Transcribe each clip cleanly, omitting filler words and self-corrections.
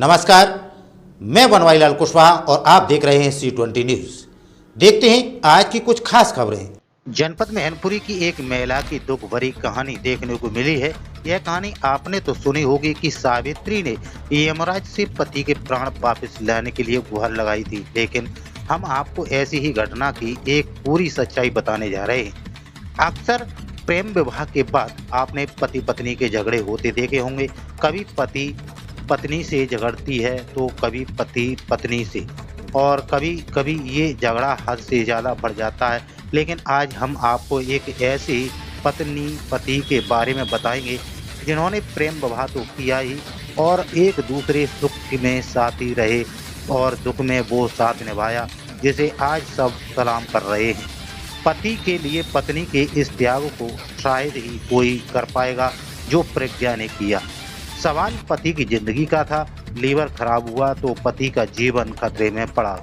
नमस्कार, मैं बनवारीलाल कुशवाहा और आप देख रहे हैं C20 न्यूज। देखते हैं आज की कुछ खास खबरें। जनपद मैनपुरी की एक महिला की दुख भरी कहानी देखने को मिली है। यह कहानी आपने तो सुनी होगी कि सावित्री ने यमराज से पति के प्राण वापस लाने के लिए गुहार लगाई थी, लेकिन हम आपको ऐसी ही घटना की एक पूरी सच्चाई बताने जा रहे हैं। अक्सर प्रेम विवाह के बाद आपने पति पत्नी के झगड़े होते देखे होंगे। कभी पति पत्नी से झगड़ती है तो कभी पति पत्नी से, और कभी कभी ये झगड़ा हद से ज़्यादा बढ़ जाता है। लेकिन आज हम आपको एक ऐसी पत्नी पति के बारे में बताएंगे जिन्होंने प्रेम विवाह तो किया ही और एक दूसरे सुख में साथी रहे और दुख में वो साथ निभाया, जिसे आज सब सलाम कर रहे हैं। पति के लिए पत्नी के इस त्याग को शायद ही कोई कर पाएगा जो प्रज्ञा ने किया। सवाल पति की जिंदगी का था। लीवर खराब हुआ तो पति का जीवन खतरे में पड़ा।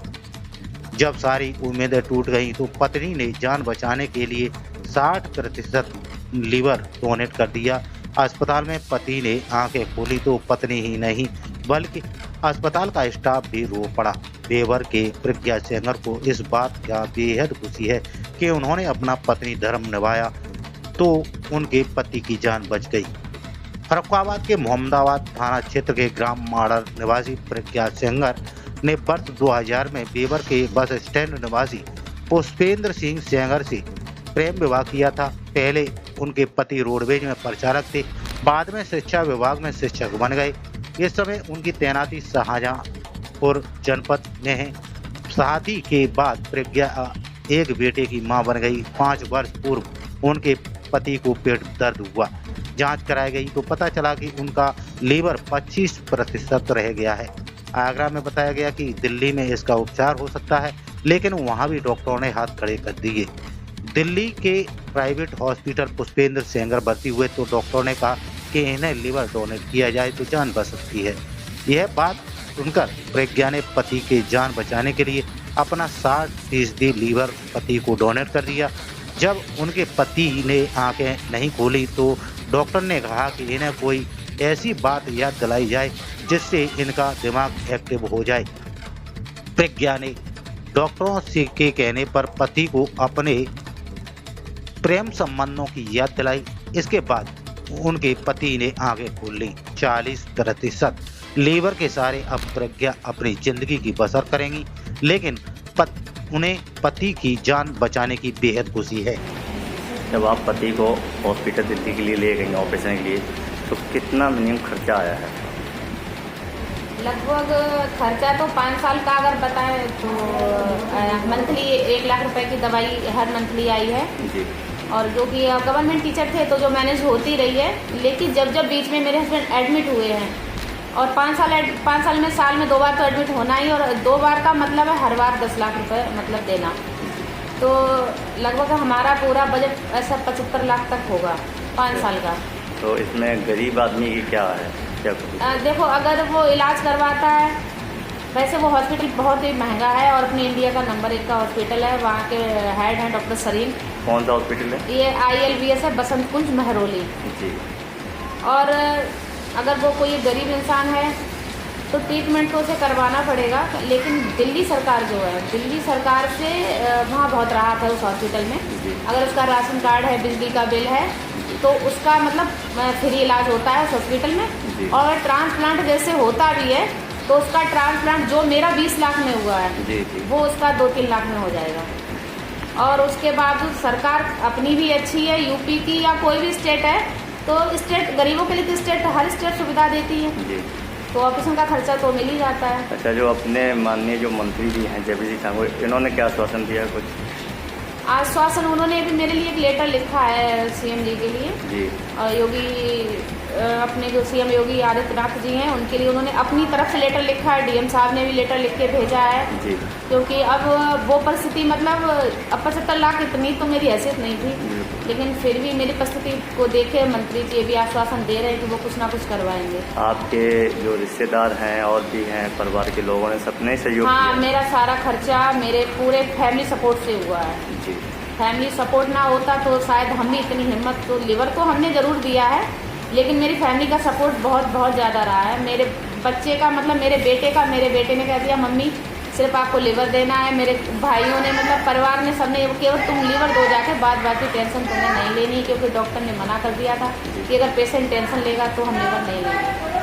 जब सारी उम्मीदें टूट गईं तो पत्नी ने जान बचाने के लिए 60% लीवर डोनेट कर दिया। अस्पताल में पति ने आंखें खोली तो पत्नी ही नहीं बल्कि अस्पताल का स्टाफ भी रो पड़ा। देवर के प्रज्ञा सेंगर को इस बात का बेहद खुशी है कि उन्होंने अपना पत्नी धर्म निभाया तो उनके पति की जान बच गई। फर्रुखाबाद के मोहम्मदाबाद थाना क्षेत्र के ग्राम माड़र निवासी प्रज्ञा सेंगर ने वर्ष 2000 में बेवर के बस स्टैंड निवासी पुष्पेंद्र सिंह सेंगर से प्रेम विवाह किया था। पहले उनके पति रोडवेज में प्रचारक थे, बाद में शिक्षा विभाग में शिक्षक बन गए। इस समय उनकी तैनाती शाहजहांपुर जनपद में है। शादी के बाद प्रज्ञा एक बेटे की मां बन गई। 5 वर्ष पूर्व उनके पति को पेट दर्द हुआ। जांच कराई गई तो पता चला कि उनका लीवर 25% रह गया है। आगरा में बताया गया कि दिल्ली में इसका उपचार हो सकता है, लेकिन वहां भी डॉक्टरों ने हाथ खड़े कर दिए। दिल्ली के प्राइवेट हॉस्पिटल पुष्पेंद्र सेंगर भर्ती हुए तो डॉक्टरों ने कहा कि इन्हें लीवर डोनेट किया जाए तो जान बच सकती है। यह बात सुनकर प्रज्ञा ने पति की जान बचाने के लिए अपना 60% लीवर पति को डोनेट कर दिया। जब उनके पति ने आंखें नहीं खोली तो डॉक्टर ने कहा कि इन्हें कोई ऐसी बात याद दिलाई जाए जिससे इनका दिमाग एक्टिव हो जाए। प्रज्ञा ने डॉक्टरों से के कहने पर पति को अपने प्रेम संबंधों की याद दिलाई। इसके बाद उनके पति ने आंखें खोल ली। 40% लीवर के सारे अब प्रज्ञा अपनी जिंदगी की बसर करेंगी, लेकिन उन्हें पति की जान बचाने की बेहद खुशी है। जब आप पति को हॉस्पिटल दिल्ली के लिए ले गई ऑपरेशन के लिए, तो कितना मिनिमम खर्चा आया है? लगभग खर्चा तो 5 साल का अगर बताएं तो मंथली 1 लाख रुपए की दवाई हर मंथली आई है जी। और जो कि गवर्नमेंट टीचर थे तो जो मैनेज होती रही है, लेकिन जब बीच में मेरे हस्बैंड एडमिट हुए हैं और 5 साल में साल में 2 बार तो एडमिट होना ही, और 2 बार का मतलब है हर बार 10 लाख रुपए मतलब देना, तो लगभग हमारा पूरा बजट ऐसा 75 लाख तक होगा 5 साल का। तो इसमें गरीब आदमी की क्या है? देखो, अगर वो इलाज करवाता है, वैसे वो हॉस्पिटल बहुत ही महंगा है और अपने इंडिया का नंबर 1 का हॉस्पिटल है। वहाँ के हेड हैं डॉक्टर सरीन। कौन सा हॉस्पिटल है? ये ILBS है, बसंत कुंज महरौली जी। और अगर वो कोई गरीब इंसान है तो ट्रीटमेंट तो उसे करवाना पड़ेगा, लेकिन दिल्ली सरकार जो है, दिल्ली सरकार से वहाँ बहुत राहत है उस हॉस्पिटल में। अगर उसका राशन कार्ड है, बिजली का बिल है, तो उसका मतलब फ्री इलाज होता है उस हॉस्पिटल में। और ट्रांसप्लांट जैसे होता भी है तो उसका ट्रांसप्लांट जो मेरा 20 लाख में हुआ है वो उसका 2-3 लाख में हो जाएगा। और उसके बावजूद सरकार अपनी भी अच्छी है, यूपी की या कोई भी स्टेट है तो स्टेट गरीबों के लिए तो स्टेट हर स्टेट सुविधा देती है, तो ऑपरेशन का खर्चा तो मिल ही जाता है। अच्छा, जो अपने माननीय जो मंत्री जी हैं जयवीर सिंह ठाकुर, इन्होंने क्या आश्वासन दिया? कुछ आश्वासन उन्होंने भी मेरे लिए एक लेटर लिखा है CM जी के लिए जी। और अपने जो CM योगी आदित्यनाथ जी हैं उनके लिए उन्होंने अपनी तरफ से लेटर लिखा है। DM साहब ने भी लेटर लिख के भेजा है जी। क्योंकि अब वो परिस्थिति मतलब अब 75 लाख इतनी तो मेरी हैसियत नहीं थी, लेकिन फिर भी मेरी परिस्थिति को देखे मंत्री जी भी आश्वासन दे रहे हैं कि वो कुछ ना कुछ करवाएंगे। आपके जो रिश्तेदार हैं और भी हैं परिवार के लोगों ने सबने सहयोग किया? हाँ, मेरा सारा खर्चा मेरे पूरे फैमिली सपोर्ट से हुआ है जी। फैमिली सपोर्ट ना होता तो शायद हम भी इतनी हिम्मत, तो लीवर तो हमने ज़रूर दिया है, लेकिन मेरी फैमिली का सपोर्ट बहुत बहुत ज़्यादा रहा है। मेरे बच्चे का मतलब मेरे बेटे ने कह दिया मम्मी सिर्फ आपको लीवर देना है। मेरे भाइयों ने मतलब परिवार ने सबने केवल तुम लीवर दो जाके, बाद बाकी टेंशन तुम्हें नहीं लेनी, क्योंकि डॉक्टर ने मना कर दिया था कि अगर पेशेंट टेंशन लेगा तो हम लीवर नहीं लेंगे।